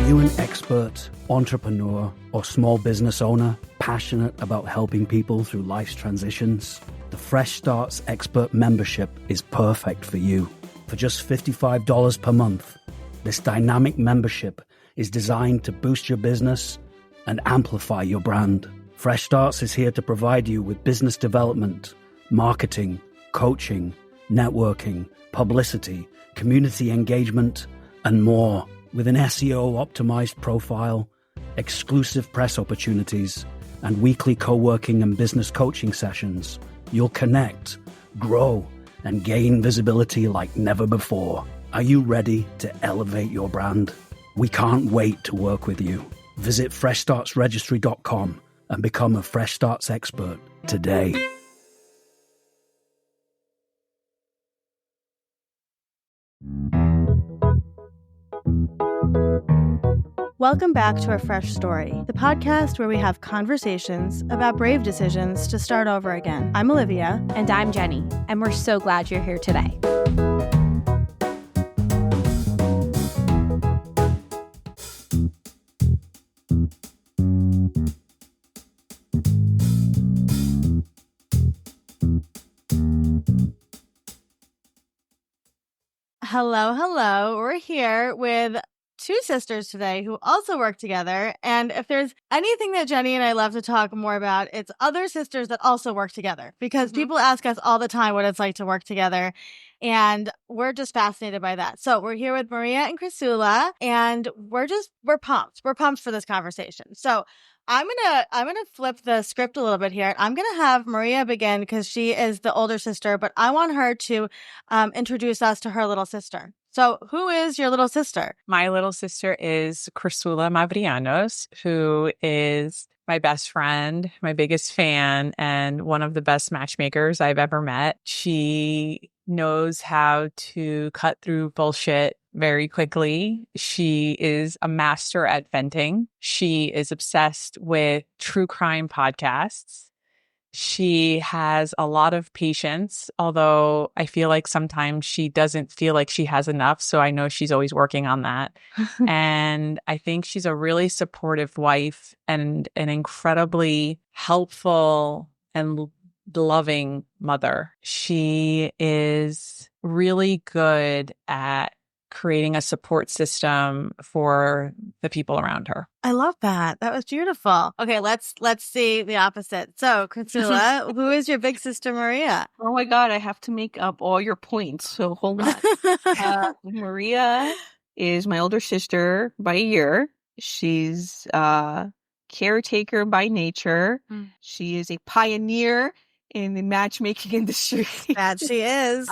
you an expert, entrepreneur, or small business owner passionate about helping people through life's transitions? The Fresh Starts Expert membership is perfect for you. For just $55 per month, this dynamic membership is designed to boost your business and amplify your brand. Fresh Starts is here to provide you with business development, marketing, coaching, networking, publicity, community engagement, and more. With an SEO-optimized profile, exclusive press opportunities, and weekly co-working and business coaching sessions, you'll connect, grow, and gain visibility like never before. Are you ready to elevate your brand? We can't wait to work with you. Visit freshstartsregistry.com and become a Fresh Starts expert today. Welcome back to A Fresh Story, the podcast where we have conversations about brave decisions to start over again. I'm Olivia. And I'm Jenny. And we're so glad you're here today. Hello. We're here with two sisters today who also work together. And if there's anything that Jenny and I love to talk more about, it's other sisters that also work together, because people ask us all the time what it's like to work together. And we're just fascinated by that. So we're here with Maria and Chrisoula, and we're pumped. We're pumped for this conversation. So I'm gonna flip the script a little bit here. I'm gonna have Maria begin because she is the older sister, but I want her to introduce us to her little sister. So who is your little sister? My little sister is Chrisoula Mavrianos, who is my best friend, my biggest fan, and one of the best matchmakers I've ever met. She knows how to cut through bullshit very quickly. She is a master at venting. She is obsessed with true crime podcasts. She has a lot of patience, although I feel like sometimes she doesn't feel like she has enough. So I know she's always working on that. And I think she's a really supportive wife and an incredibly helpful and loving mother. She is really good at creating a support system for the people around her. I love that. That was beautiful. Okay, let's see the opposite. So, Chrisoula, who is your big sister, Maria? Oh my God, I have to make up all your points. So hold on. Maria is my older sister by a year. She's a caretaker by nature. She is a pioneer in the matchmaking industry. That she is.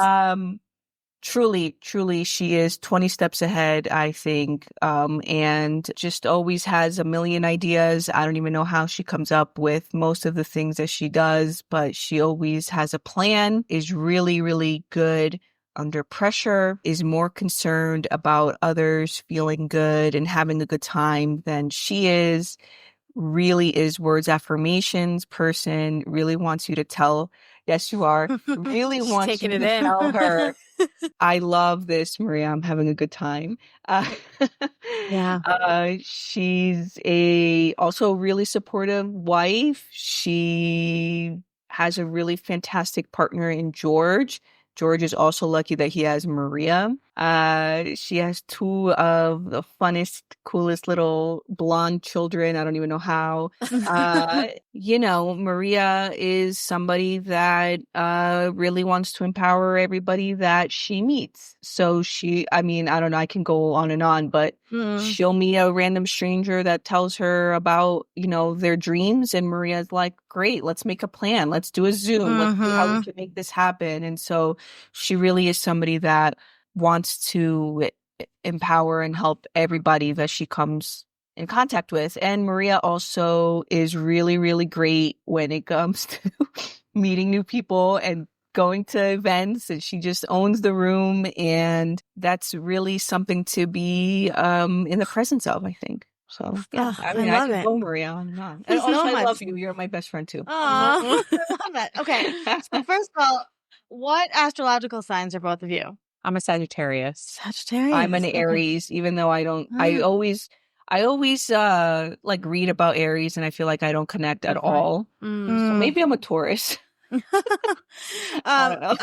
Truly, she is 20 steps ahead, I think, and just always has a million ideas. I don't even know how she comes up with most of the things that she does, but she always has a plan, is really, really good under pressure, is more concerned about others feeling good and having a good time than she is, really is words affirmations person, really wants you to tell, yes, you are, really wants you to tell her, I love this, Maria. I'm having a good time. She's also a really supportive wife. She has a really fantastic partner in George. George is also lucky that he has Maria. She has two of the funnest, coolest little blonde children. I don't even know how. Maria is somebody that really wants to empower everybody that she meets. So I don't know, I can go on and on, but she'll meet a random stranger that tells her about, their dreams. And Maria's like, great, let's make a plan. Let's do a Zoom. Let's see how we can make this happen. And so she really is somebody that wants to empower and help everybody that she comes in contact with. And Maria also is really, really great when it comes to meeting new people and going to events, and she just owns the room. And that's really something to be in the presence of, I think. So yeah, I love it. Go, Maria, on and on. And also, I love you. You're my best friend too. Oh, I love it. Okay, so first of all, what astrological signs are both of you? I'm a Sagittarius. Sagittarius. I'm an Aries, even though I don't. I always I always like read about Aries, and I feel like I don't connect at all. So maybe I'm a Taurus. I don't know.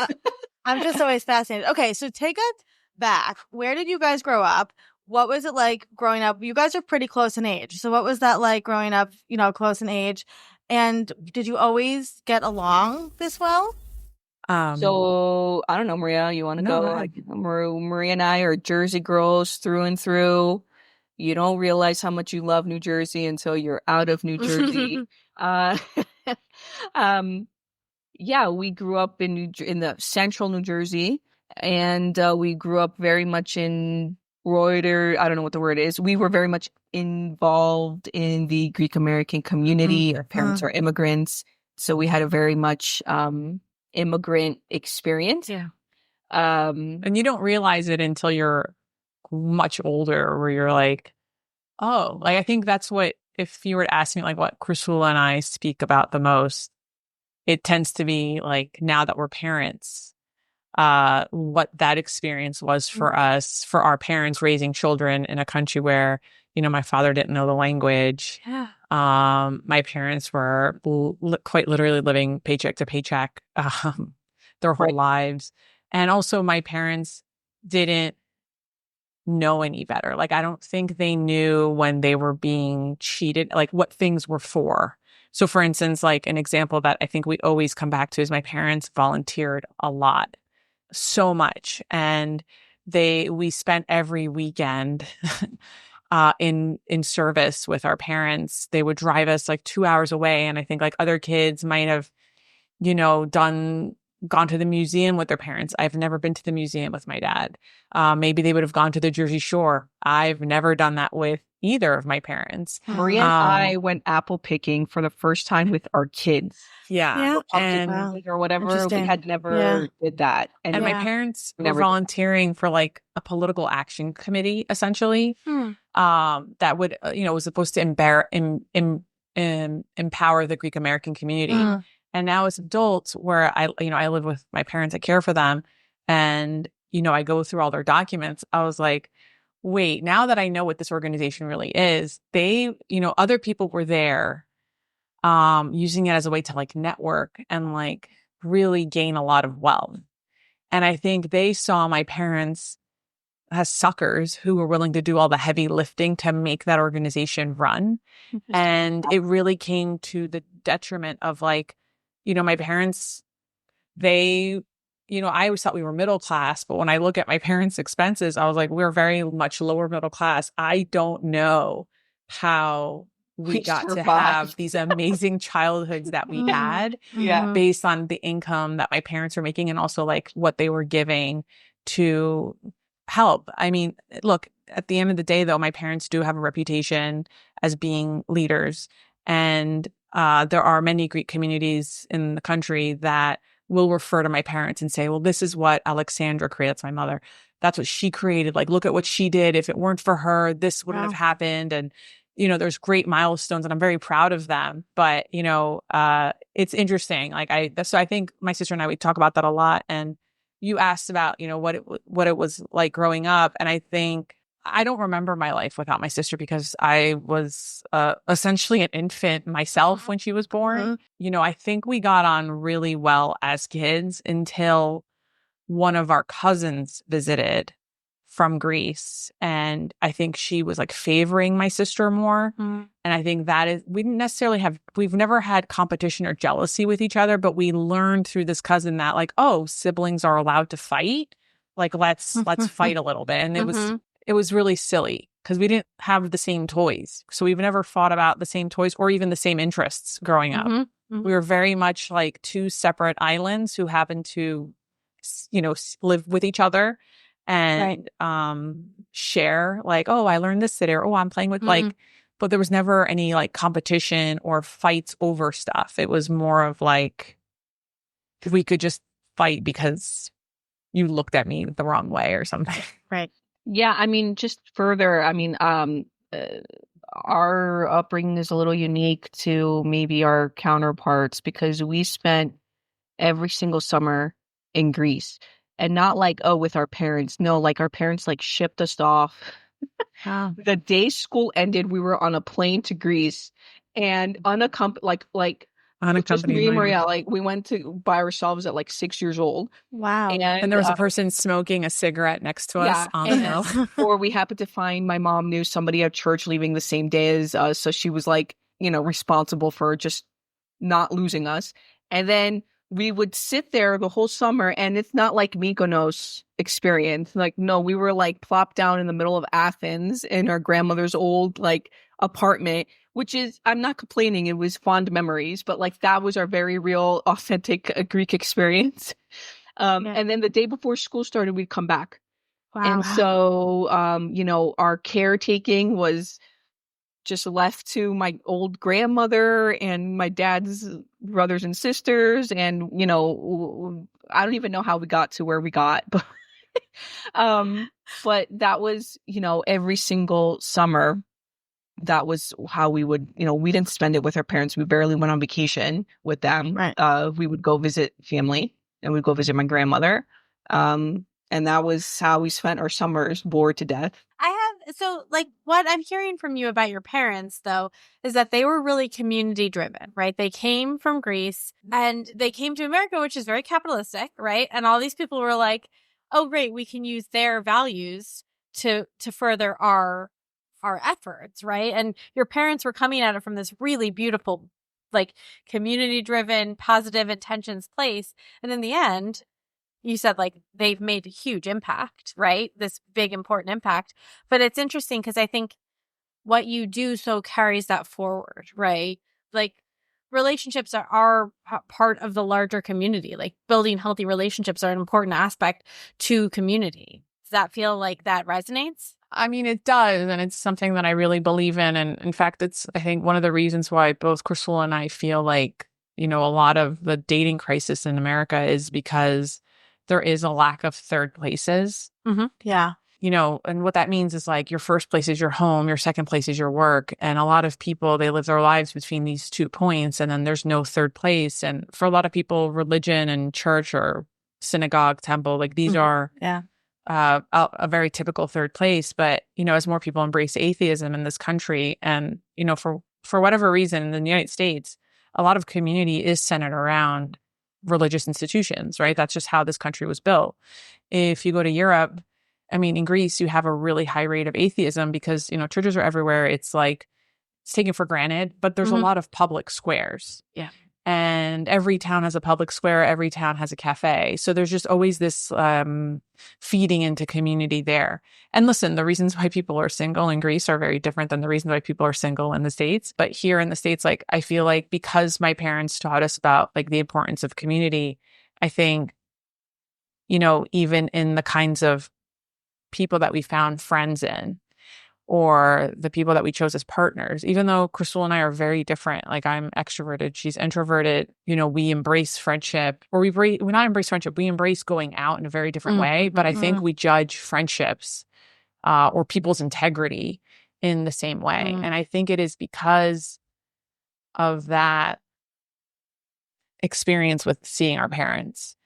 I'm just always fascinated. Okay, so take us back. Where did you guys grow up? What was it like growing up? You guys are pretty close in age. So what was that like growing up, close in age? And did you always get along this well? So I don't know, Maria, you want to go? Like, Maria and I are Jersey girls through and through. You don't realize how much you love New Jersey until you're out of New Jersey. Yeah, we grew up in the central New Jersey, and we grew up very much in Reuter. I don't know what the word is. We were very much involved in the Greek American community. Our parents are immigrants, so we had a very much immigrant experience. Yeah. And you don't realize it until you're much older, where you're like, oh, like, I think that's what, if you were to ask me like what Chrisoula and I speak about the most, it tends to be like, now that we're parents, what that experience was for us, for our parents raising children in a country where, my father didn't know the language. Yeah. My parents were quite literally living paycheck to paycheck their whole lives. And also my parents didn't know any better. Like, I don't think they knew when they were being cheated, like what things were for. So for instance, like an example that I think we always come back to is my parents volunteered a lot, so much. And we spent every weekend in service with our parents. They would drive us like 2 hours away. And I think like other kids might have, gone to the museum with their parents. I've never been to the museum with my dad. Maybe they would have gone to the Jersey Shore. I've never done that with either of my parents. Maria and I went apple picking for the first time with our kids. Yeah. Or whatever. We had never did that. And my parents were volunteering for like a political action committee, essentially, that would, was supposed to empower the Greek American community. And now as adults, where I live with my parents, I care for them, and, I go through all their documents, I was like, wait, now that I know what this organization really is, they, other people were there, using it as a way to like network and like really gain a lot of wealth. And I think they saw my parents as suckers who were willing to do all the heavy lifting to make that organization run. And it really came to the detriment of like, my parents, I always thought we were middle class, but when I look at my parents' expenses, I was like, we're very much lower middle class. I don't know how we got to have these amazing childhoods that we had based on the income that my parents were making and also like what they were giving to help. I mean, look, at the end of the day, though, my parents do have a reputation as being leaders. And there are many Greek communities in the country that will refer to my parents and say, well, this is what Alexandra created. That's my mother. That's what she created. Like, look at what she did. If it weren't for her, this wouldn't have happened. And, there's great milestones and I'm very proud of them. But, it's interesting. Like so I think my sister and I, we talk about that a lot. And you asked about, what it was like growing up. And I think I don't remember my life without my sister because I was essentially an infant myself when she was born. I think we got on really well as kids until one of our cousins visited from Greece. And I think she was like favoring my sister more. And I think we've never had competition or jealousy with each other, but we learned through this cousin that like, oh, siblings are allowed to fight. Like, let's fight a little bit. And it was really silly because we didn't have the same toys. So we've never fought about the same toys or even the same interests growing up. We were very much like two separate islands who happened to, live with each other and share like, oh, I learned this today, or oh, I'm playing with like, but there was never any like competition or fights over stuff. It was more of like, we could just fight because you looked at me the wrong way or something. Right. Yeah, I mean, just further, I mean, our upbringing is a little unique to maybe our counterparts because we spent every single summer in Greece and not like, oh, with our parents. No, like our parents like shipped us off Wow. The day school ended, we were on a plane to Greece, and unaccompanied, like just me and Maria, like we went to by ourselves at like 6 years old. Wow. And there was a person smoking a cigarette next to us on the hill. Or we happened to find, my mom knew somebody at church leaving the same day as us, so she was like, responsible for just not losing us. And then we would sit there the whole summer, and it's not like Mykonos experience. Like, no, we were like plopped down in the middle of Athens in our grandmother's old like apartment, which is, I'm not complaining, it was fond memories, but like that was our very real, authentic Greek experience. And then the day before school started, we'd come back. Wow. And so, our caretaking was just left to my old grandmother and my dad's brothers and sisters. And, I don't even know how we got to where we got, but, but that was, every single summer, that was how we would, we didn't spend it with our parents. We barely went on vacation with them. Right. We would go visit family, and we'd go visit my grandmother. And that was how we spent our summers, bored to death. So like what I'm hearing from you about your parents though is that they were really community driven, right? They came from Greece and they came to America, which is very capitalistic, right? And all these people were like, oh great, we can use their values to further our efforts, right? And your parents were coming at it from this really beautiful, like community driven, positive intentions place. And in the end, you said like they've made a huge impact, right? This big, important impact. But it's interesting because I think what you do so carries that forward, right? Like relationships are part of the larger community. Like building healthy relationships are an important aspect to community. Does that feel like that resonates? I mean, it does. And it's something that I really believe in. And in fact, it's, I think, one of the reasons why both Chrisoula and I feel like, a lot of the dating crisis in America is because there is a lack of third places. Mm-hmm. Yeah. And what that means is like your first place is your home, your second place is your work. And a lot of people, they live their lives between these 2 points, and then there's no third place. And for a lot of people, religion and church or synagogue, temple, like these are a very typical third place. But, as more people embrace atheism in this country and, for whatever reason in the United States, a lot of community is centered around religious institutions, right? That's just how this country was built. If you go to Europe, I mean, in Greece, you have a really high rate of atheism because, churches are everywhere. It's like, it's taken for granted, but there's a lot of public squares. Yeah. And every town has a public square. Every town has a cafe. So there's just always this feeding into community there. And listen, the reasons why people are single in Greece are very different than the reasons why people are single in the States. But here in the States, like, I feel like because my parents taught us about like the importance of community, I think, even in the kinds of people that we found friends in, or the people that we chose as partners, even though Chrisoula and I are very different. Like I'm extroverted, she's introverted, we embrace friendship, or we not embrace friendship, we embrace going out in a very different way. But I think we judge friendships or people's integrity in the same way. And I think it is because of that experience with seeing our parents.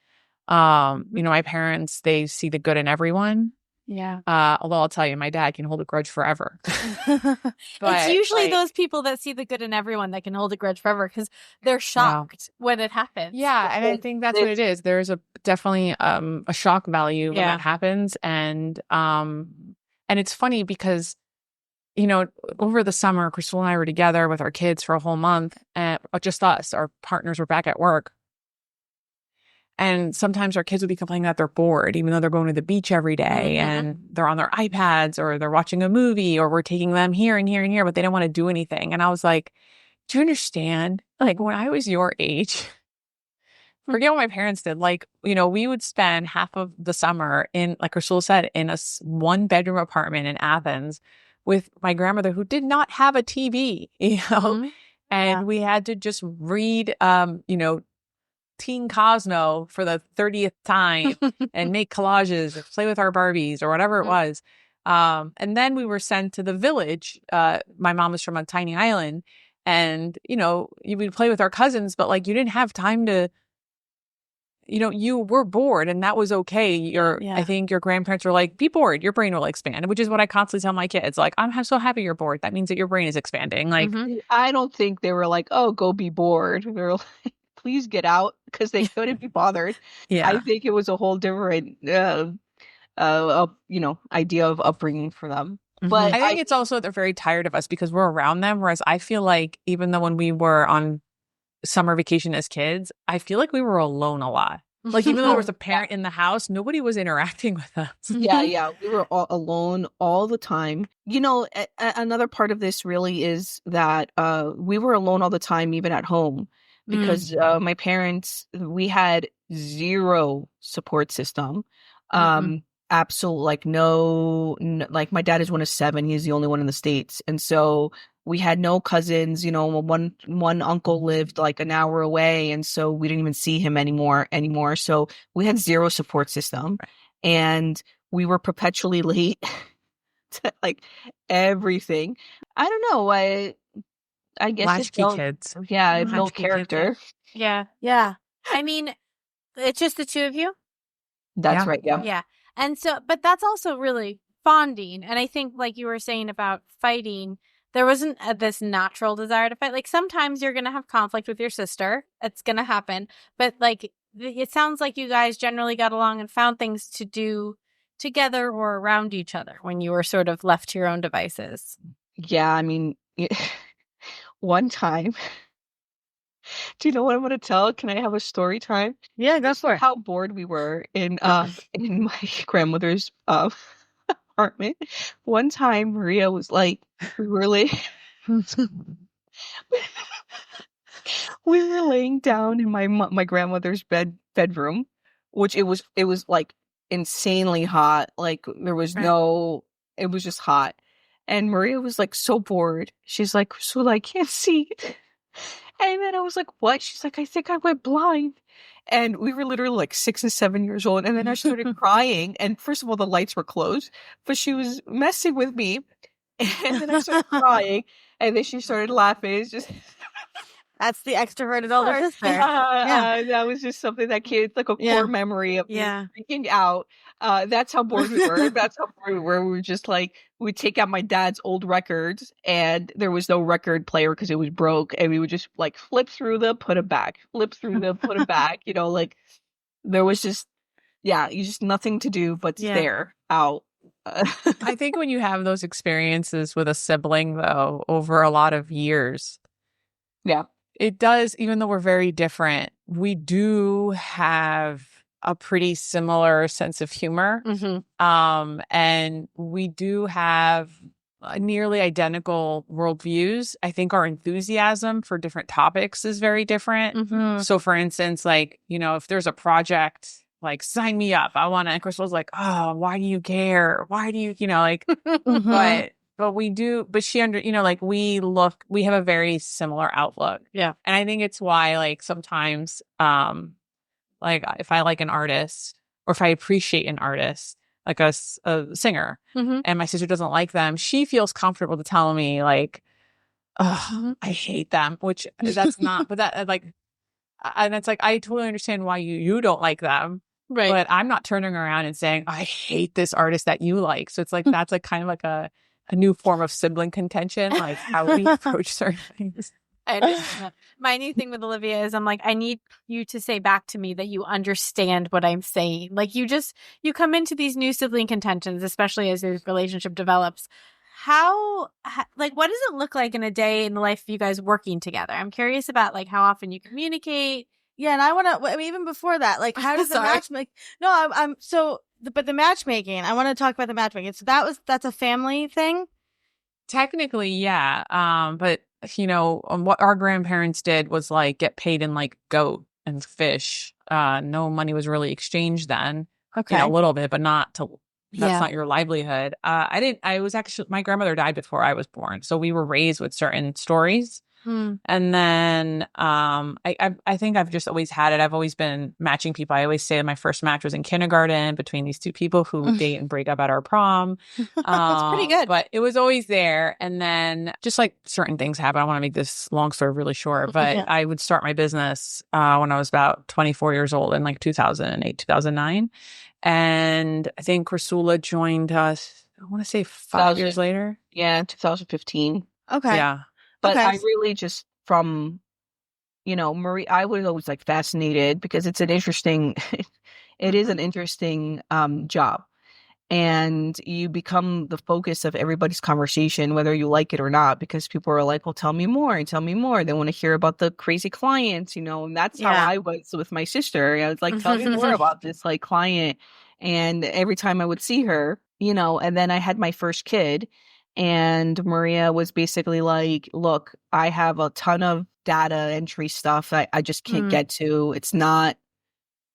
My parents, they see the good in everyone. Yeah. Although I'll tell you, my dad can hold a grudge forever. But it's usually those people that see the good in everyone that can hold a grudge forever because they're shocked when it happens. Yeah, and I think that's what it is. There's definitely a shock value when that happens, and it's funny because over the summer, Chrisoula and I were together with our kids for a whole month, and just us. Our partners were back at work. And sometimes our kids would be complaining that they're bored, even though they're going to the beach every day and they're on their iPads or they're watching a movie or we're taking them here and here and here, but they don't want to do anything. And I was like, do you understand? Like when I was your age, forget what my parents did. Like, we would spend half of the summer in, like Chrisoula said, in a 1-bedroom apartment in Athens with my grandmother who did not have a TV, and we had to just read, Teen Cosmo for the 30th time and make collages or play with our Barbies or whatever it was. And then we were sent to the village. My mom was from a tiny island, and, you would play with our cousins, but like you didn't have time to, you were bored and that was okay. I think your grandparents were like, be bored, your brain will expand, which is what I constantly tell my kids. Like, I'm so happy you're bored. That means that your brain is expanding. Like, I don't think they were like, oh, go be bored. They were like, please get out, because they couldn't be bothered. yeah. I think it was a whole different, idea of upbringing for them. But I think it's also they're very tired of us because we're around them. Whereas I feel like even though when we were on summer vacation as kids, I feel like we were alone a lot. Like, even though there was a parent in the house, nobody was interacting with us. Yeah. We were all alone all the time. Another part of this really is that we were alone all the time, even at home, because my parents, we had zero support system. Absolute, like no, like my dad is one of 7. He's the only one in the States. And so we had no cousins, one uncle lived like an hour away. And so we didn't even see him anymore. So we had zero support system, and we were perpetually late to like everything. I don't know. I guess Latchkey kids. Yeah, it built character. Yeah. I mean, it's just the two of you? That's right. Yeah. Yeah. And so, but that's also really bonding. And I think, like you were saying about fighting, there wasn't this natural desire to fight. Like, sometimes you're going to have conflict with your sister. It's going to happen. But like, it sounds like you guys generally got along and found things to do together or around each other when you were sort of left to your own devices. Yeah. I mean, one time, do you know what I'm going to tell? Can I have a story time? Yeah, go for it. How bored we were in my grandmother's apartment. One time, Maria was like, we were laying down in my grandmother's bedroom, which it was like insanely hot. Like, there was it was just hot. And Maria was like so bored. She's like, Chrisoula, I can't see. And then I was like, what? She's like, I think I went blind. And we were literally like 6 and 7 years old. And then I started crying. And first of all, the lights were closed, but she was messing with me. And then I started crying. And then she started laughing. It's just... That's the extroverted older sister. That was just something that kids, like a core memory of me freaking out. That's how bored we were. That's how bored we were. We were just like, we'd take out my dad's old records, and there was no record player because it was broke. And we would just like flip through them, put it back, flip through them, put it back. Like there was just, you just nothing to do but stare out. I think when you have those experiences with a sibling, though, over a lot of years, it does, even though we're very different, we do have a pretty similar sense of humor. And we do have nearly identical worldviews. I think our enthusiasm for different topics is very different. So for instance, like, if there's a project, like, sign me up, I want to, and Chrisoula's like, oh, why do you care? Why do you, like, but we do, but she like, we have a very similar outlook. Yeah. And I think it's why, like, sometimes, like, if I like an artist or if I appreciate an artist, like a singer, and my sister doesn't like them, she feels comfortable to tell me, like, oh, I hate them, which that's not, but that, like, and it's like, I totally understand why you don't like them. Right. But I'm not turning around and saying, I hate this artist that you like. So it's like, that's like kind of like a new form of sibling contention, like how we approach certain things. My new thing with Olivia is I'm like, I need you to say back to me that you understand what I'm saying. Like, you come into these new sibling contentions, especially as your relationship develops. Like, what does it look like in a day in the life of you guys working together? I'm curious about, like, how often you communicate. Yeah, and I want to, even before that, like, how does the matchmaking? No, but the matchmaking, I want to talk about the matchmaking. So that's a family thing? Technically, yeah. But, what our grandparents did was, like, get paid in, like, goat and fish. No money was really exchanged then. Okay. A little bit, but that's not your livelihood. My grandmother died before I was born. So we were raised with certain stories. And then I think I've just always had it. I've always been matching people. I always say my first match was in kindergarten between these two people who date and break up at our prom. That's pretty good. But it was always there. And then just like certain things happen. I want to make this long story really short, but I would start my business when I was about 24 years old in like 2008, 2009. And I think Chrisoula joined us, I want to say 5 years later. Yeah, 2015. Okay. Yeah. But I really just from, Maria, I was always like fascinated because it's an interesting, it is an interesting job. And you become the focus of everybody's conversation, whether you like it or not, because people are like, well, tell me more and tell me more. They want to hear about the crazy clients, and that's how I was with my sister. I was like, tell me more about this like client. And every time I would see her, and then I had my first kid. And Maria was basically like, look, I have a ton of data entry stuff I just can't get to.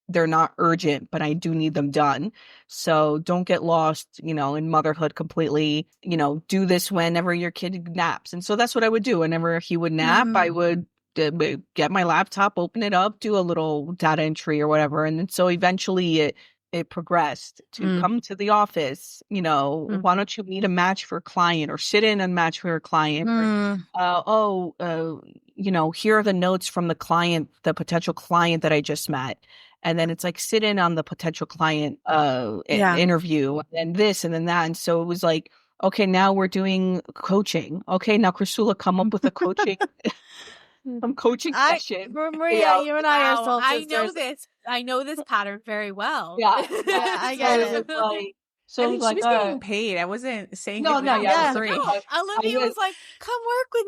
They're not urgent, but I do need them done. So don't get lost, in motherhood completely. Do this whenever your kid naps. And so that's what I would do. Whenever he would nap, I would get my laptop, open it up, do a little data entry or whatever. And then so eventually it progressed to come to the office, why don't you meet a match for a client or sit in and match for a client? Here are the notes from the client, the potential client that I just met. And then it's like sit in on the potential client interview and this and then that. And so it was like, okay, now we're doing coaching. Okay, now Chrisoula, come up with a coaching some coaching session. Maria, you and I are soul sisters. I know this pattern very well. Yeah, I get it. So I mean, she was getting paid. I wasn't saying Olivia was like, come work with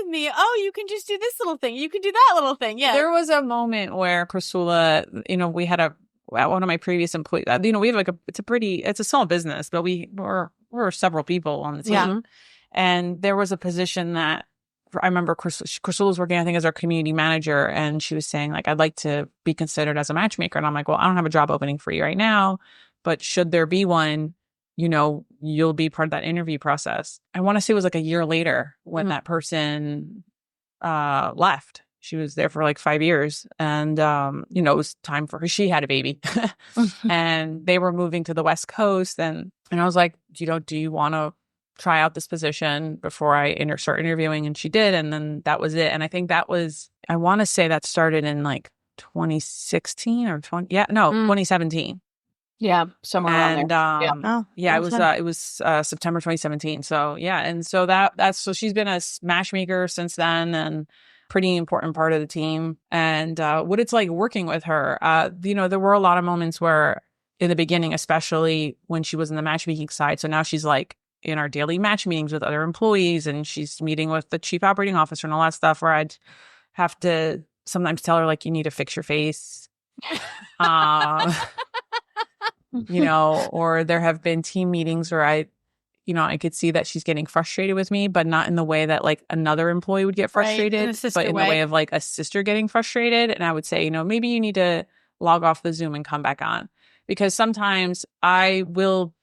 me. Oh, you can just do this little thing. You can do that little thing. Yeah. There was a moment where Chrisoula, we had one of my previous employees, we have it's a small business, but we're several people on the team. Yeah. And there was a position that I remember Chrisoula was working, I think, as our community manager. And she was saying like, I'd like to be considered as a matchmaker. And I'm like, well, I don't have a job opening for you right now. But should there be one, you'll be part of that interview process. I want to say it was like a year later when that person left. She was there for like 5 years. And, it was time for her. She had a baby. And they were moving to the West Coast. And I was like, do you want to try out this position before I start interviewing? And she did. And then that was it. And I think I want to say that started in like 2016 or 2017. Yeah, somewhere around there. It was September 2017. So yeah, and so that's she's been a matchmaker since then, and pretty important part of the team. And what it's like working with her, there were a lot of moments where in the beginning, especially when she was in the matchmaking side. So now she's like in our daily match meetings with other employees, and she's meeting with the chief operating officer and all that stuff. Where I'd have to sometimes tell her like, you need to fix your face. Or there have been team meetings where I could see that she's getting frustrated with me, but not in the way that like another employee would get frustrated, but in the way of like a sister getting frustrated. And I would say, maybe you need to log off the Zoom and come back on, because sometimes I will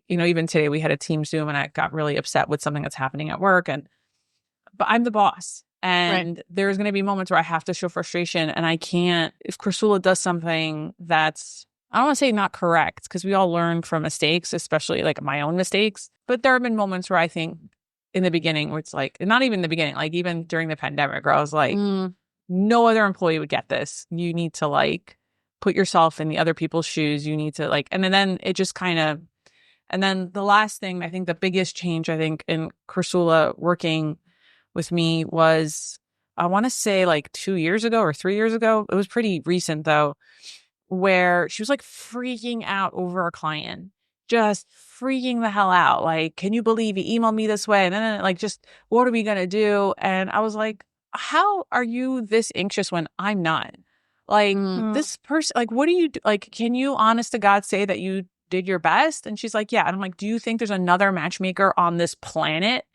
even today we had a team Zoom and I got really upset with something that's happening at work, but I'm the boss. And there's going to be moments where I have to show frustration, and I can't, if Chrisoula does something that's, I don't want to say not correct, because we all learn from mistakes, especially like my own mistakes. But there have been moments where I think in the beginning where it's like, not even the beginning, like even during the pandemic, where I was like, no other employee would get this. You need to like put yourself in the other people's shoes. You need to like, and then it just kind of, and then the last thing, I think the biggest change, I think, in Chrisoula working with me was, I want to say like 2 years ago or 3 years ago. It was pretty recent though, where she was like freaking out over a client, just freaking the hell out. Like, can you believe he emailed me this way? And then like, just what are we going to do? And I was like, how are you this anxious when I'm not? Like this person, like, what do you do? Like, can you honest to God say that you did your best? And she's like, yeah. And I'm like, do you think there's another matchmaker on this planet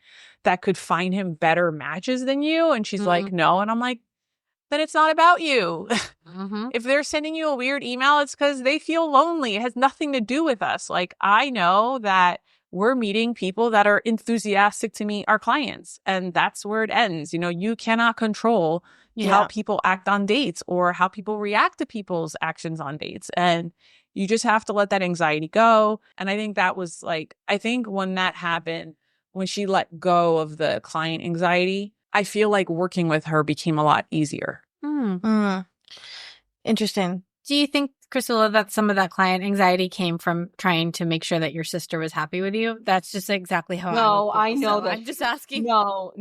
that could find him better matches than you? And she's like, no. And I'm like, then it's not about you. If they're sending you a weird email, it's because they feel lonely. It has nothing to do with us. Like, I know that we're meeting people that are enthusiastic to meet our clients. And that's where it ends. You know, you cannot control how people act on dates or how people react to people's actions on dates. And you just have to let that anxiety go. And I think that was like, I think when that happened, when she let go of the client anxiety, I feel like working with her became a lot easier. Interesting. Do you think, Chrisoula, that some of that client anxiety came from trying to make sure that your sister was happy with you? That's just exactly how No, I I know so that. I'm just asking. No.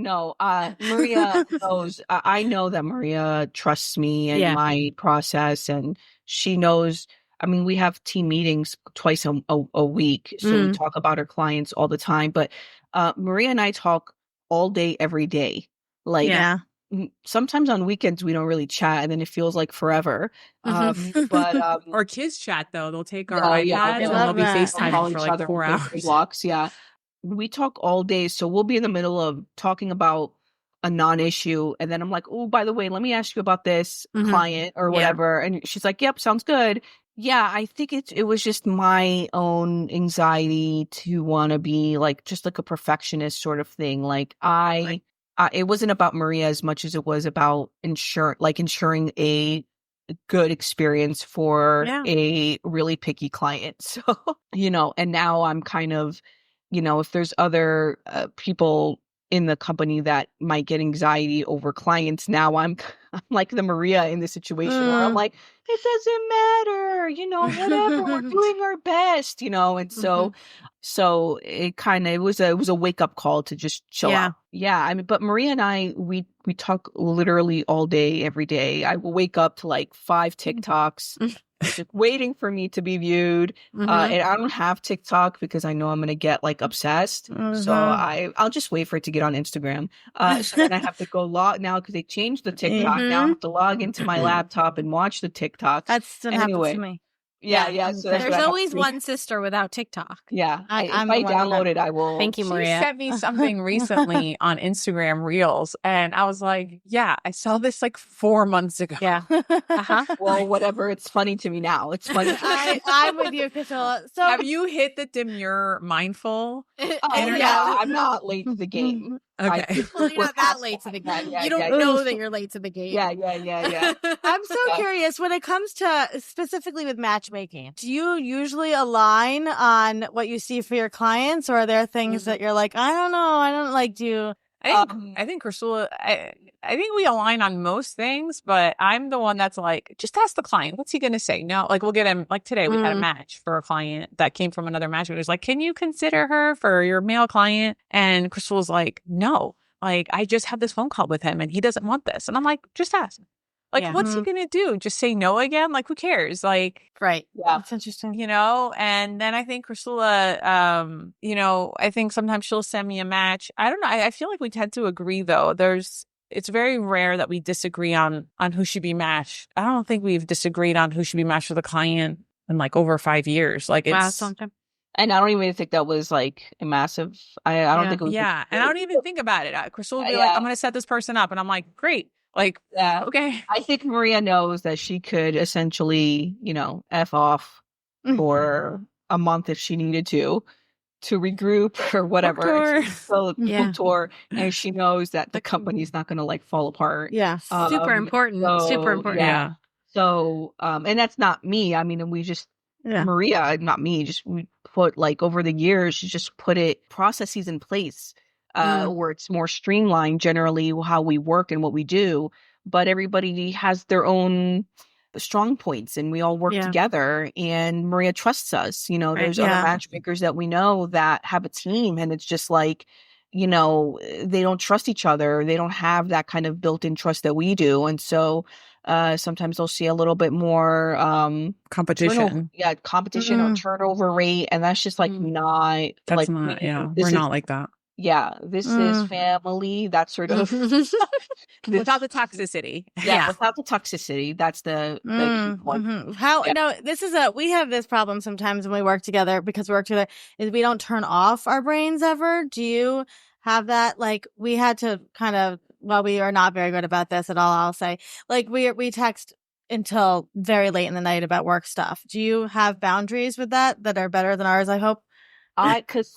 Maria knows. I know that Maria trusts me and my process, and she knows. I mean, we have team meetings twice a week, so we talk about our clients all the time. But Maria and I talk all day, every day. Like, sometimes on weekends we don't really chat, and then it feels like forever. But or kids chat though. They'll take our iPads and they'll be FaceTiming for like 4 hours. Blocks, we talk all day, so we'll be in the middle of talking about a non-issue, and then I'm like, oh, by the way, let me ask you about this client or whatever, and she's like, yep, sounds good. Yeah, I think it was just my own anxiety to want to be like just like a perfectionist sort of thing. Like it wasn't about Maria as much as it was about ensuring a good experience for a really picky client. So, you know, and now I'm kind of, you know, if there's other people in the company that might get anxiety over clients, now I'm like the Maria in the situation where I'm like, it doesn't matter, you know, whatever, we're doing our best, you know. And so it was a wake up call to just chill out. Yeah, I mean, but Maria and I, we talk literally all day, every day. I will wake up to like 5 TikToks just waiting for me to be viewed. And I don't have TikTok because I know I'm going to get like obsessed. So I'll just wait for it to get on Instagram. So then I have to go log now because they changed the TikTok. Now I have to log into my laptop and watch the TikToks. That's what happens to me. Yeah. So there's always one sister without TikTok. Yeah. If I download it, I will. Thank you, Maria. She sent me something recently on Instagram Reels, and I was like, yeah, I saw this like 4 months ago. Yeah. Well, whatever. It's funny to me now. It's funny. I'm with you, Chrisoula. So have you hit the demure mindful? I'm not late to the game. Okay. Well, you're not that late to the game. You don't know that you're late to the game. Yeah. I'm so curious when it comes to specifically with matchmaking. Do you usually align on what you see for your clients, or are there things that you're like, I don't know, I don't like do? I think Chrisoula, I think we align on most things, but I'm the one that's like, just ask the client. What's he going to say? No, like we'll get him, like today we had a match for a client that came from another matchmaker. It was like, can you consider her for your male client? And Chrisoula's like, no, like I just had this phone call with him and he doesn't want this. And I'm like, just ask. Like, what's he going to do? Just say no again? Like, who cares? Like, right. Yeah. That's interesting. You know, and then I think Chrisoula, you know, I think sometimes she'll send me a match. I don't know. I feel like we tend to agree though. It's very rare that we disagree on who should be matched. I don't think we've disagreed on who should be matched with a client in like over 5 years. Like it's sometime. And I don't even think that was like a massive. I don't think it was. Yeah, and I don't even think about it. Chrisoula would be like, I'm going to set this person up, and I'm like, great. Like, okay. I think Maria knows that she could essentially, you know, F off for a month if she needed to regroup or whatever. Tour. And she knows that the company's not going to like fall apart. Yeah. Super important. Super important. Yeah. So, and that's not me. I mean, we just, Maria, not me, just we put like over the years, she just put processes in place. Where it's more streamlined generally how we work and what we do, but everybody has their own strong points and we all work together, and Maria trusts us. You know, there's other matchmakers that we know that have a team and it's just like, you know, they don't trust each other. They don't have that kind of built-in trust that we do. And so sometimes they'll see a little bit more competition. Competition or turnover rate. And that's just like not that's like not, we're not like that. Yeah, this is family. That sort of without the toxicity. Without the toxicity. That's the point. How no, this is we have this problem sometimes when we work together because we work together is we don't turn off our brains ever. Do you have that? Like we had to kind of we are not very good about this at all, I'll say. Like we text until very late in the night about work stuff. Do you have boundaries with that are better than ours, I hope?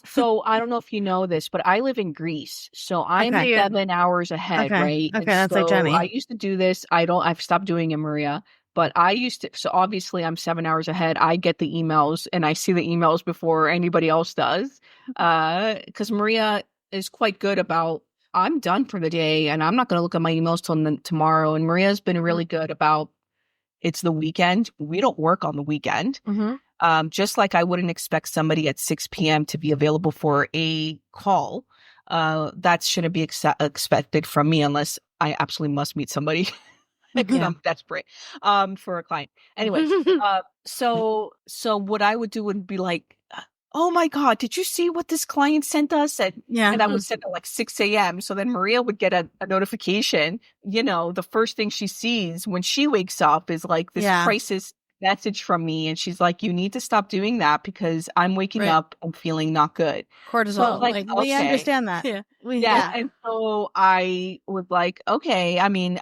So I don't know if you know this, but I live in Greece. So I'm Okay. 7 hours ahead, Okay. right? Okay, And that's like Jenny. I used to do this. I've stopped doing it, Maria. But I used to, so obviously I'm 7 hours ahead. I get the emails and I see the emails before anybody else does. Because Maria is quite good about, I'm done for the day and I'm not going to look at my emails till tomorrow. And Maria's been really good about, it's the weekend. We don't work on the weekend. Just like I wouldn't expect somebody at 6 p.m. to be available for a call. That shouldn't be expected from me unless I absolutely must meet somebody. Because I'm desperate for a client. Anyway, so what I would do would be like, oh my God, did you see what this client sent us? And I would send at like 6 a.m. So then Maria would get a notification. You know, the first thing she sees when she wakes up is like this crisis message from me. And she's like, you need to stop doing that because I'm waking up and feeling not good. Cortisol. So like we understand that. Yeah. And so I would like, okay, I mean,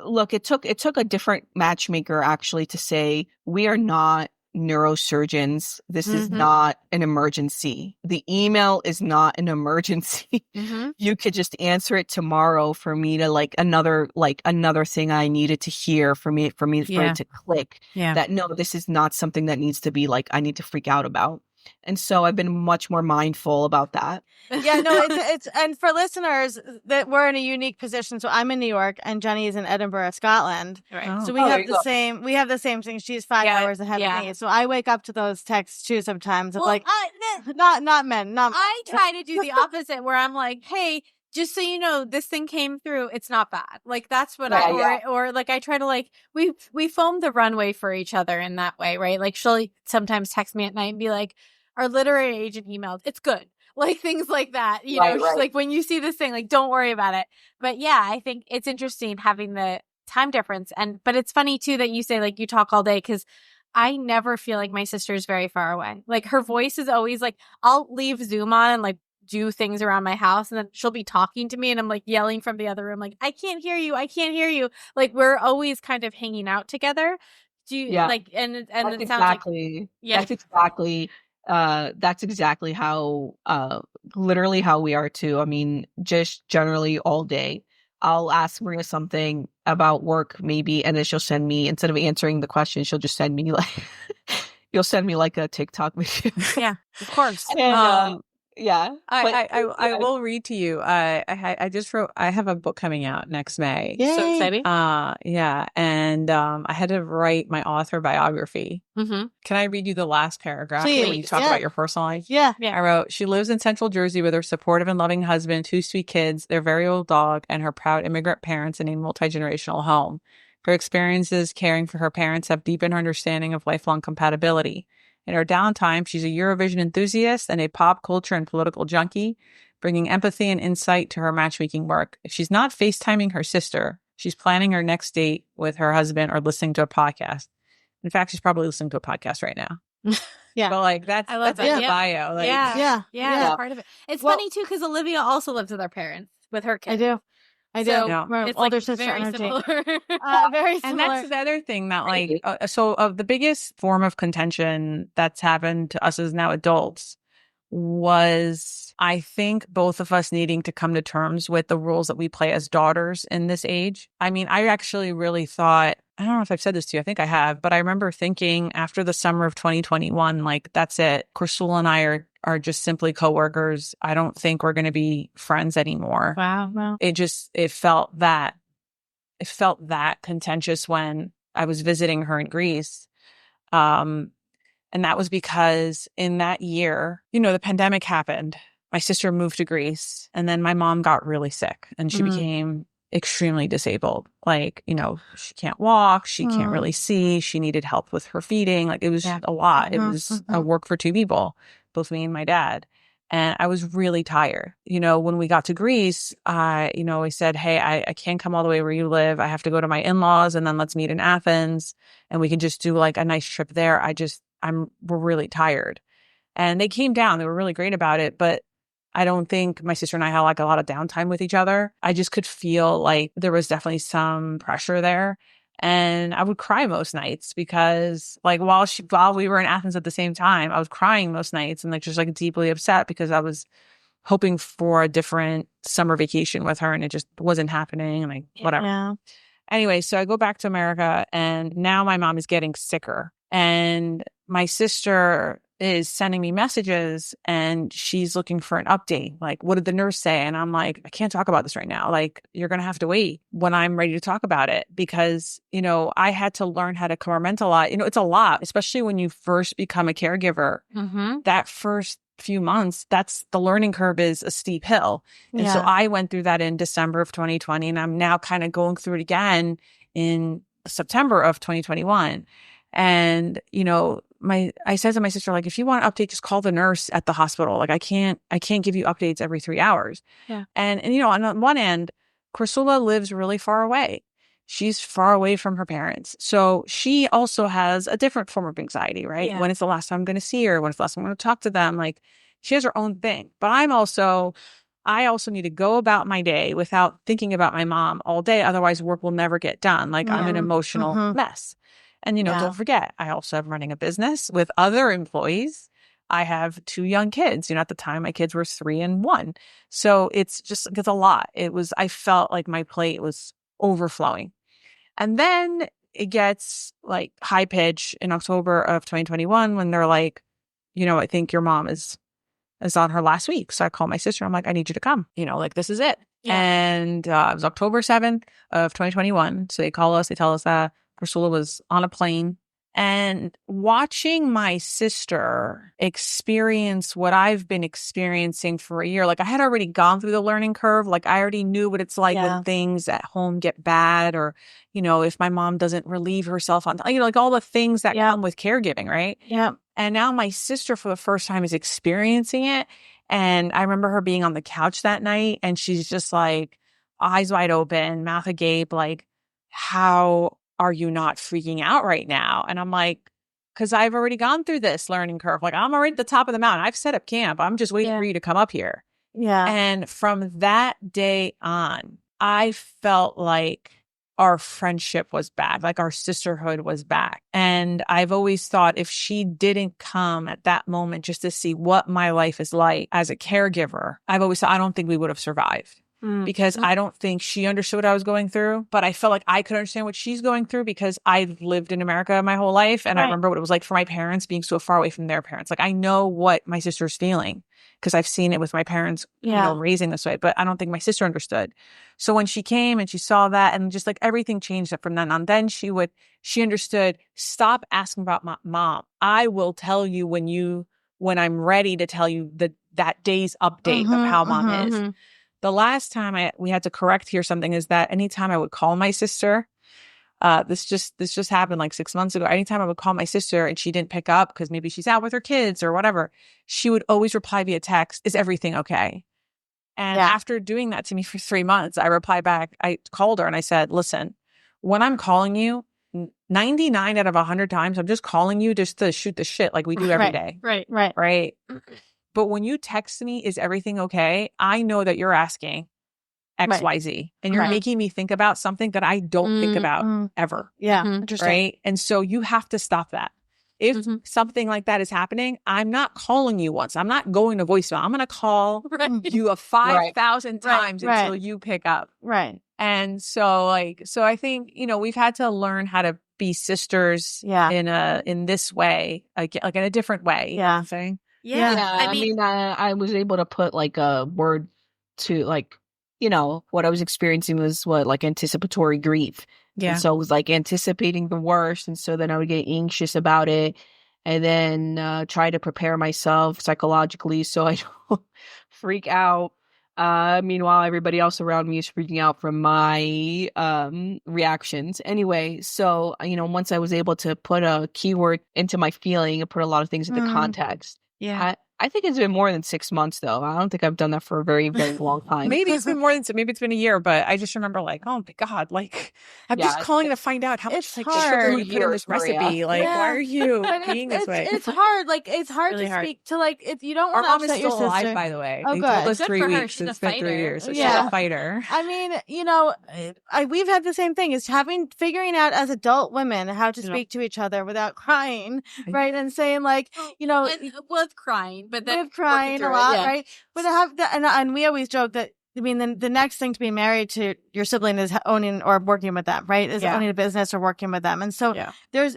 look, it took a different matchmaker actually to say, we are not neurosurgeons. This is not an emergency. The email is not an emergency. You could just answer it tomorrow for me to another thing I needed to hear for it to click that no, this is not something that needs to be I need to freak out about. And so I've been much more mindful about that. Yeah, no, it's and for listeners that we're in a unique position. So I'm in New York and Jenny is in Edinburgh, Scotland. Right. So we have the same. We have the same thing. She's 5 hours ahead of me. So I wake up to those texts too sometimes. Of not men. I try to do the opposite, where I'm like, hey, just so you know, this thing came through. It's not bad. That's what or I try to we foam the runway for each other in that way, right? She'll sometimes text me at night and be like, our literary agent emailed, it's good. Things like that, you know, she's when you see this thing, don't worry about it. But yeah, I think it's interesting having the time difference. But it's funny too that you say you talk all day, because I never feel like my sister is very far away. Her voice is always I'll leave Zoom on and do things around my house, and then she'll be talking to me and I'm yelling from the other room, I can't hear you. I can't hear you. We're always kind of hanging out together. Do you and it sounds that's exactly how literally how we are too. I mean, just generally all day I'll ask Maria something about work maybe, and then she'll send me, instead of answering the question, she'll just send me you'll send me a TikTok video. Yeah, of course. And, I will read to you. I just wrote. I have a book coming out next May. Yay. So exciting. And I had to write my author biography. Can I read you the last paragraph when you talk about your personal life? Yeah. I wrote, she lives in Central Jersey with her supportive and loving husband, 2 sweet kids, their very old dog, and her proud immigrant parents in a multi-generational home. Her experiences caring for her parents have deepened her understanding of lifelong compatibility. In her downtime, she's a Eurovision enthusiast and a pop culture and political junkie, bringing empathy and insight to her matchmaking work. If she's not FaceTiming her sister, she's planning her next date with her husband or listening to a podcast. In fact, she's probably listening to a podcast right now. Yeah. But that's in the bio. Yeah, part of it. It's funny too, because Olivia also lives with her parents, with her kids. I do. It's older sister very energy. similar. Very similar. And that's the other thing that so the biggest form of contention that's happened to us as now adults was, I think, both of us needing to come to terms with the roles that we play as daughters in this age. I mean, I actually really thought, I don't know if I've said this to you, I think I have, but I remember thinking after the summer of 2021, that's it. Chrisoula and I are just simply coworkers. I don't think we're going to be friends anymore. Wow. It felt that contentious when I was visiting her in Greece. And that was because in that year, the pandemic happened. My sister moved to Greece, and then my mom got really sick and she became extremely disabled. She can't walk, she can't really see, she needed help with her feeding. It was a lot. It was a work for 2 people, both me and my dad. And I was really tired. When we got to Greece, I said, hey, I can't come all the way where you live. I have to go to my in-laws, and then let's meet in Athens and we can just do a nice trip there. We're really tired. And they came down. They were really great about it. But I don't think my sister and I had a lot of downtime with each other. I just could feel there was definitely some pressure there. And I would cry most nights because like while we were in Athens at the same time, I was crying most nights and like just like deeply upset because I was hoping for a different summer vacation with her and it just wasn't happening and like whatever. Yeah. Anyway, so I go back to America and now my mom is getting sicker and my sister is sending me messages and she's looking for an update. Like, what did the nurse say? And I'm like, I can't talk about this right now. Like, you're going to have to wait when I'm ready to talk about it because, you know, I had to learn how to compartmentalize. You know, it's a lot, especially when you first become a caregiver. That first few months, that's the learning curve is a steep hill. And so I went through that in December of 2020 and I'm now kind of going through it again in September of 2021. And, you know, I said to my sister, like, if you want an update, just call the nurse at the hospital. Like, I can't give you updates every 3 hours. Yeah. And, you know, on one end, Chrisoula lives really far away. She's far away from her parents. So she also has a different form of anxiety, right? Yeah. When it's the last time I'm going to see her, when it's the last time I'm going to talk to them, like she has her own thing. But I also need to go about my day without thinking about my mom all day. Otherwise work will never get done. Like I'm an emotional mess. And, you know, don't forget, I also have running a business with other employees. I have 2 young kids. You know, at the time, my kids were 3 and 1. So it's a lot. I felt like my plate was overflowing. And then it gets like high pitch in October of 2021 when they're like, you know, I think your mom is on her last week. So I call my sister. I'm like, I need you to come. You know, like this is it. Yeah. And it was October 7th of 2021. So they call us. They tell us that Chrisoula was on a plane. And watching my sister experience what I've been experiencing for a year, like I had already gone through the learning curve. Like I already knew what it's like when things at home get bad or, you know, if my mom doesn't relieve herself on, you know, like all the things that come with caregiving, right? Yeah. And now my sister for the first time is experiencing it. And I remember her being on the couch that night and she's just like eyes wide open, mouth agape, like, how are you not freaking out right now? And I'm like, because I've already gone through this learning curve. Like I'm already at the top of the mountain. I've set up camp. I'm just waiting for you to come up here. Yeah. And from that day on, I felt like our friendship was back, like our sisterhood was back. And I've always thought if she didn't come at that moment just to see what my life is like as a caregiver, I've always thought I don't think we would have survived. Because I don't think she understood what I was going through, but I felt like I could understand what she's going through because I've lived in America my whole life. And I remember what it was like for my parents being so far away from their parents. Like I know what my sister's feeling because I've seen it with my parents, you know, raising this way, but I don't think my sister understood. So when she came and she saw that and just like everything changed from then on, then she understood, stop asking about my mom. I will tell you when I'm ready to tell you that day's update of how mom is. The last time we had to correct something is that anytime I would call my sister, this just happened like 6 months ago. Anytime I would call my sister and she didn't pick up because maybe she's out with her kids or whatever, she would always reply via text, "Is everything okay?" And after doing that to me for 3 months, I replied back. I called her and I said, "Listen, when I'm calling you, 99 out of 100 times, I'm just calling you just to shoot the shit like we do every day." Right. But when you text me, "Is everything okay?" I know that you're asking X, Y, Z. And you're making me think about something that I don't think about ever. Yeah. Interesting. Right. And so you have to stop that. If something like that is happening, I'm not calling you once. I'm not going to voicemail. I'm going to call you 5,000 times until you pick up. Right. And so I think, you know, we've had to learn how to be sisters in this way, like in a different way. You know what I'm saying? Yeah. I mean, I was able to put like a word to like, you know, what I was experiencing was like anticipatory grief. Yeah. And so it was like anticipating the worst. And so then I would get anxious about it and then try to prepare myself psychologically so I don't freak out. Meanwhile, everybody else around me is freaking out from my reactions. Anyway, so, you know, once I was able to put a keyword into my feeling and put a lot of things into context, I think it's been more than 6 months, though. I don't think I've done that for a very, very long time. Maybe it's been more than, maybe it's been a year, but I just remember like, oh my God, like I'm just calling to find out how much it's like hard. sugar you put in this Maria. recipe. Like, why are you being this way? It's hard. Like, it's hard Really to hard. speak to, like, if you don't Our want to mom is upset your still alive, sister. by the way. Oh, They good. told us Good 3 for her. weeks. She's a It's been 3 fighter. years. So Yeah. she's a fighter. I mean, you know, we've had the same thing, is figuring out as adult women how to speak to each other without crying, right? And saying like, you know, with crying, but then with crying a lot, right? But to have that, and we always joke that, I mean, the next thing to be married to your sibling is owning or working with them, right? Is owning a business or working with them. And so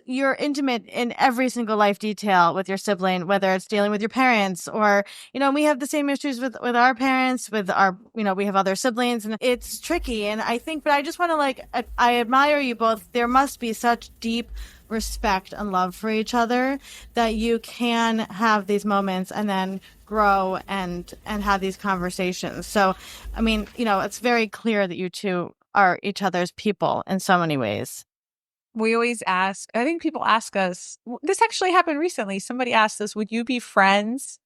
you're intimate in every single life detail with your sibling, whether it's dealing with your parents or, you know, we have the same issues with our parents, with our, you know, we have other siblings, and it's tricky. And I think, but I just want to like, I admire you both. There must be such deep respect and love for each other that you can have these moments and then grow and have these conversations. So, I mean, you know, it's very clear that you two are each other's people in so many ways. We always ask, I think people ask us, this actually happened recently. Somebody asked us, would you be friends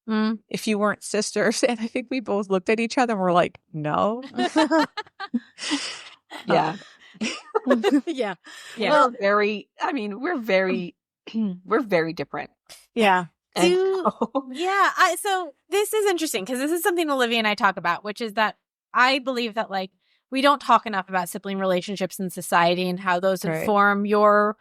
if you weren't sisters? And I think we both looked at each other and were like, no. Yeah. Yeah. Well, we're very different. Yeah. So this is interesting because this is something Olivia and I talk about, which is that I believe that like we don't talk enough about sibling relationships in society and how those inform your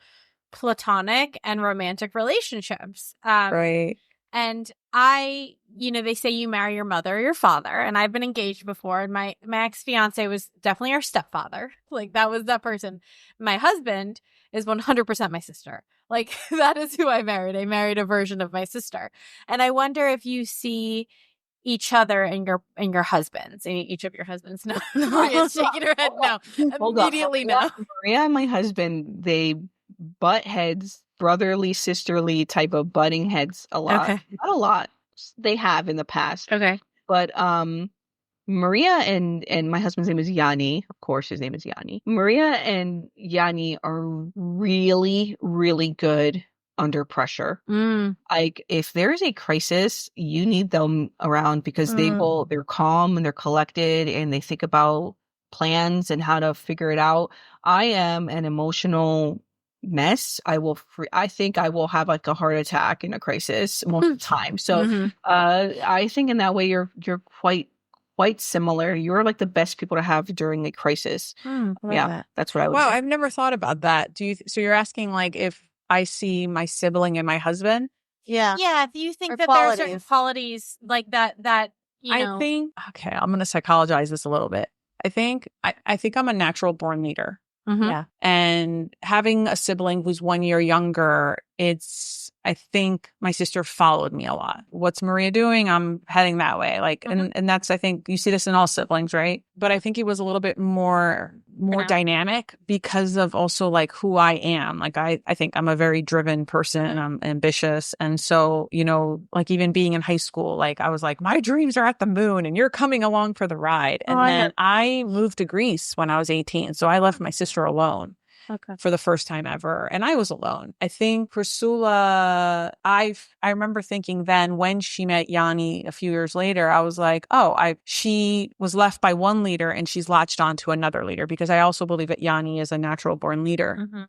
platonic and romantic relationships. Right. And they say you marry your mother or your father, and I've been engaged before, and my ex-fiance was definitely our stepfather. Like, that was that person. My husband is 100% my sister. Like, that is who I married. I married a version of my sister. And I wonder if you see each other and your husbands, each of your husbands. No, Maria's shaking her head no. Immediately no. Maria and my husband, they butt heads, brotherly, sisterly type of butting heads a lot. Okay. Not a lot. They have in the past. Okay. But Maria and my husband's name is Yanni. Of course, his name is Yanni. Maria and Yanni are really, really good under pressure. Like, if there is a crisis, you need them around because they're calm and they're collected and they think about plans and how to figure it out. I am an emotional mess. I think I will have like a heart attack in a crisis most of the time. So I think in that way you're quite similar. You're like the best people to have during a crisis. That's what I would say. I've never thought about that. So you're asking like if I see my sibling and my husband? Yeah. Yeah, if you think Or that there are certain qualities like that you know. I think, okay, I'm going to psychologize this a little bit. I think I'm a natural born leader. Yeah. And having a sibling who's 1 year younger, I think my sister followed me a lot. What's Maria doing? I'm heading that way. Like, and that's, I think you see this in all siblings, right? But I think it was a little bit more dynamic because of also like who I am. Like, I think I'm a very driven person and I'm ambitious. And so, you know, like even being in high school, like I was like, my dreams are at the moon and you're coming along for the ride. And then I moved to Greece when I was 18. So I left my sister alone. For the first time ever. And I was alone. I think Chrisoula, I remember thinking then when she met Yanni a few years later, I was like, she was left by one leader and she's latched on to another leader, because I also believe that Yanni is a natural born leader.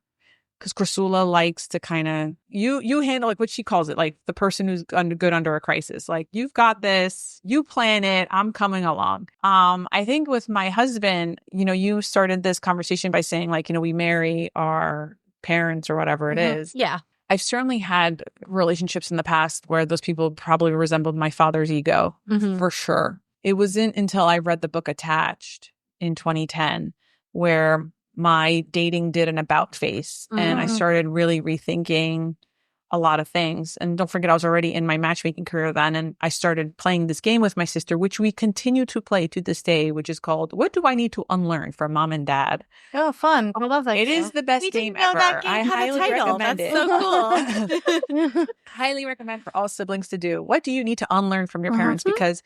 Because Chrisoula likes to kind of, you handle like what she calls it, like the person who's good under a crisis. Like, you've got this, you plan it, I'm coming along. I think with my husband, you know, you started this conversation by saying like, you know, we marry our parents or whatever it is. Yeah. I've certainly had relationships in the past where those people probably resembled my father's ego, for sure. It wasn't until I read the book Attached in 2010 where my dating did an about face and I started really rethinking a lot of things. And don't forget, I was already in my matchmaking career then, and I started playing this game with my sister, which we continue to play to this day, which is called What Do I Need to Unlearn from Mom and Dad? Oh, fun. I love that. It is the best game ever. I highly recommend it. So cool. Highly recommend for all siblings to do. What do you need to unlearn from your parents? Because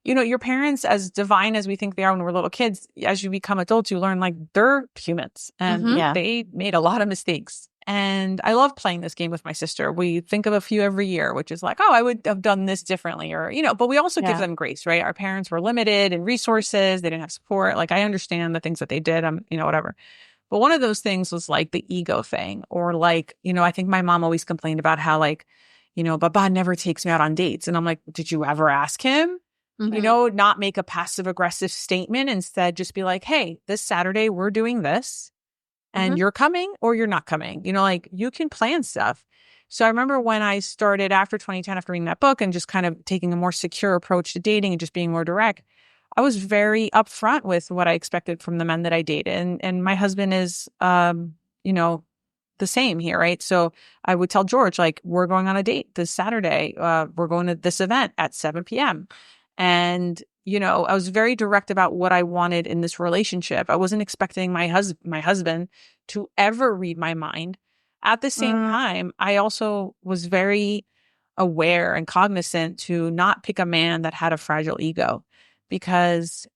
you know, your parents, as divine as we think they are when we're little kids, as you become adults, you learn like they're humans and they made a lot of mistakes. And I love playing this game with my sister. We think of a few every year, which is like, oh, I would have done this differently, or, but we also give them grace, right? Our parents were limited in resources. They didn't have support. Like, I understand the things that they did, whatever. But one of those things was like the ego thing, or like, I think my mom always complained about how like, Baba never takes me out on dates. And I'm like, did you ever ask him? Not make a passive aggressive statement. Instead, just be like, hey, this Saturday we're doing this. And you're coming or you're not coming, like you can plan stuff. So I remember when I started after 2010, after reading that book and just kind of taking a more secure approach to dating and just being more direct, I was very upfront with what I expected from the men that I dated. And my husband is, the same here, right? So I would tell George, like, we're going on a date this Saturday. We're going to this event at 7 p.m. And I was very direct about what I wanted in this relationship. I wasn't expecting my husband to ever read my mind. At the same time, I also was very aware and cognizant to not pick a man that had a fragile ego, because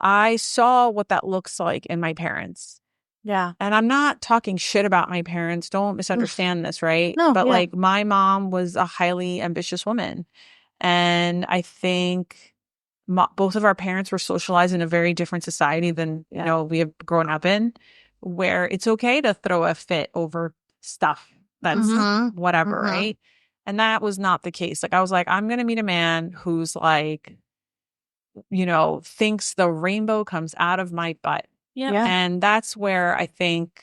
I saw what that looks like in my parents. Yeah. And I'm not talking shit about my parents. Don't misunderstand this, right? No, but like, my mom was a highly ambitious woman. And I think both of our parents were socialized in a very different society than, we have grown up in, where it's okay to throw a fit over stuff that's whatever, right? And that was not the case. Like, I was like, I'm going to meet a man who's like, thinks the rainbow comes out of my butt. Yeah. And that's where I think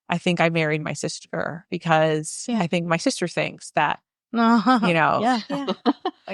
I married my sister, because I think my sister thinks that, Like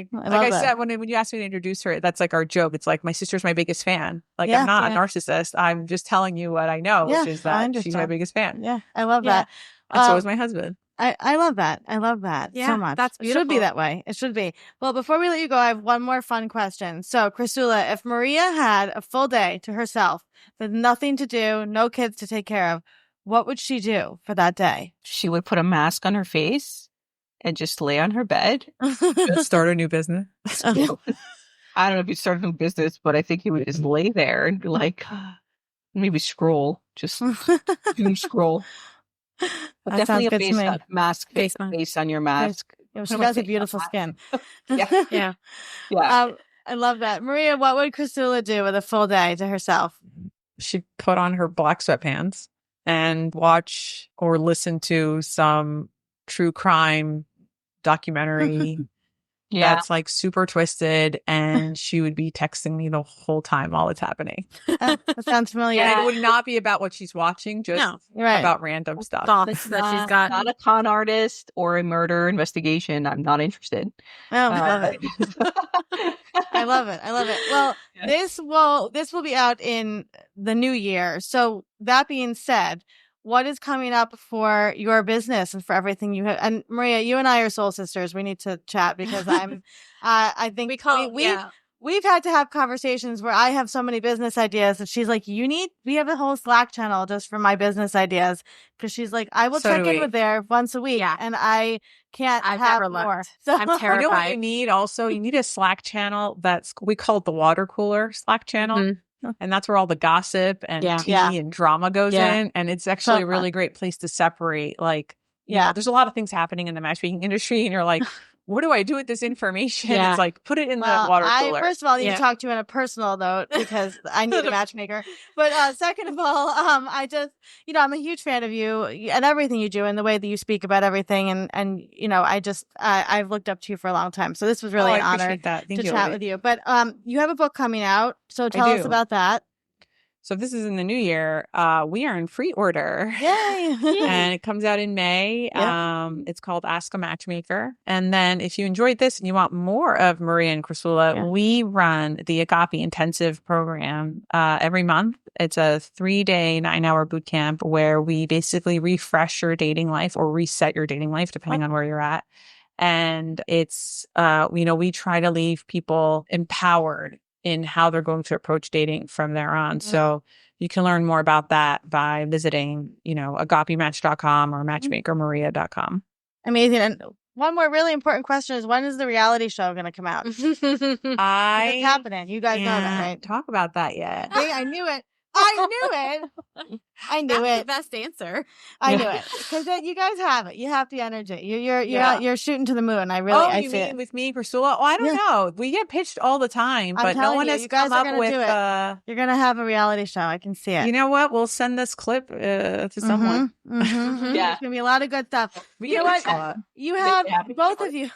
I said, when you asked me to introduce her, that's like our joke. It's like, my sister's my biggest fan. Like, I'm not a narcissist. I'm just telling you what I know, which is that she's my biggest fan. Yeah, I love that. And so is my husband. I love that. I love that so much. That's beautiful. It should be that way. It should be. Well, before we let you go, I have one more fun question. So, Chrisoula, if Maria had a full day to herself with nothing to do, no kids to take care of, what would she do for that day? She would put a mask on her face and just lay on her bed. Start a new business. I don't know if you start a new business, but I think he would just lay there and be like, maybe scroll. Just doom scroll. But That definitely sounds good to me. a mask based on your mask. She has a beautiful skin. Yeah. I love that. Maria, what would Chrisoula do with a full day to herself? She'd put on her black sweatpants and watch or listen to some true crime documentary that's like super twisted, and she would be texting me the whole time while it's happening. That sounds familiar. And it would not be about what she's watching, just about random stuff. Thoughts that she's got. Not a con artist or a murder investigation. I'm not interested. Oh, love it. I love it. I love it. Well, this will be out in the new year. So that being said, what is coming up for your business and for everything you have? And Maria, you and I are soul sisters. We need to chat, because I think we've had to have conversations where I have so many business ideas and she's like, we have a whole Slack channel just for my business ideas. Cause she's like, I will check in with there once a week and I can't have more. So I'm terrified. You know what you need also? You need a Slack channel we call it the water cooler Slack channel. And that's where all the gossip and tea and drama goes in. And it's actually a really great place to separate. Like, there's a lot of things happening in the matchmaking industry, and you're like, what do I do with this information? Yeah. It's like, put it in the water cooler. First of all, I need to talk to you on a personal note, because I need a matchmaker. But second of all, I just, I'm a huge fan of you and everything you do and the way that you speak about everything. And I've looked up to you for a long time. So this was really an honor to chat with you. But you have a book coming out. So tell us about that. So if this is in the new year, we are in free order. Yay! And it comes out in May. Yeah. It's called Ask a Matchmaker. And then if you enjoyed this and you want more of Maria and Chrisoula, we run the Agape Intensive program every month. It's a 3-day, 9-hour boot camp where we basically refresh your dating life or reset your dating life, depending on where you're at. And it's, we try to leave people empowered in how they're going to approach dating from there on. So you can learn more about that by visiting, agapematch.com or matchmakermaria.com. Amazing. And one more really important question is, when is the reality show going to come out? It's happening. You guys know that, right? Talk about that yet. See, I knew it. I knew it. That's the best answer. I knew it because you guys have it. You have the energy. You're shooting to the moon. I you see mean it. with me, Chrisoula? Oh, I don't know. We get pitched all the time, but no one has come up with. You're gonna have a reality show. I can see it. You know what? We'll send this clip to someone. Yeah, there's gonna be a lot of good stuff. You know what? You have both of you.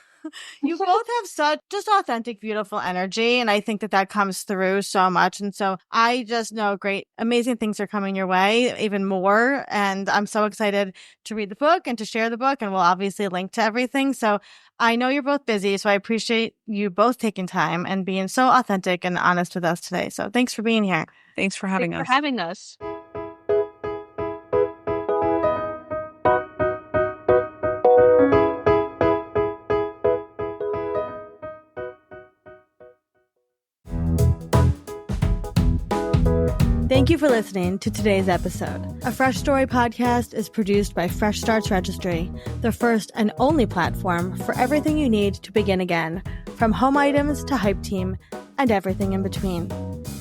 You both have such just authentic, beautiful energy. And I think that comes through so much. And so I just know amazing things are coming your way, even more. And I'm so excited to read the book and to share the book. And we'll obviously link to everything. So I know you're both busy. So I appreciate you both taking time and being so authentic and honest with us today. So thanks for being here. Thanks for having us. Thank you for listening to today's episode. A Fresh Story podcast is produced by Fresh Starts Registry, the first and only platform for everything you need to begin again, from home items to Hype Team and everything in between.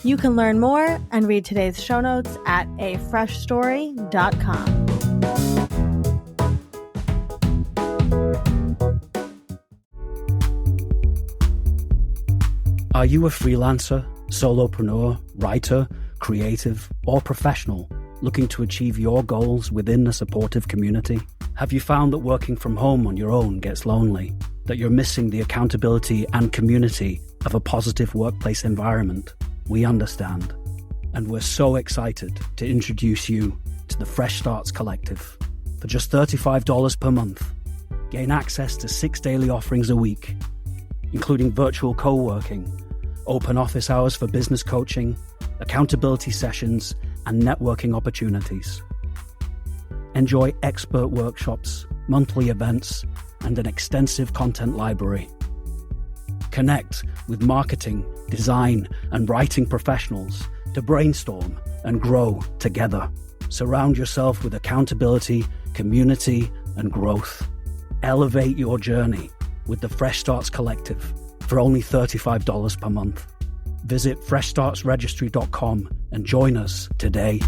You can learn more and read today's show notes at afreshstory.com. Are you a freelancer, solopreneur, writer, creative, or professional looking to achieve your goals within a supportive community? Have you found that working from home on your own gets lonely? That you're missing the accountability and community of a positive workplace environment? We understand. And we're so excited to introduce you to the Fresh Starts Collective. For just $35 per month, gain access to 6 daily offerings a week, including virtual co-working, open office hours for business coaching, accountability sessions, and networking opportunities. Enjoy expert workshops, monthly events, and an extensive content library. Connect with marketing, design, and writing professionals to brainstorm and grow together. Surround yourself with accountability, community, and growth. Elevate your journey with the Fresh Starts Collective for only $35 per month. Visit freshstartsregistry.com and join us today.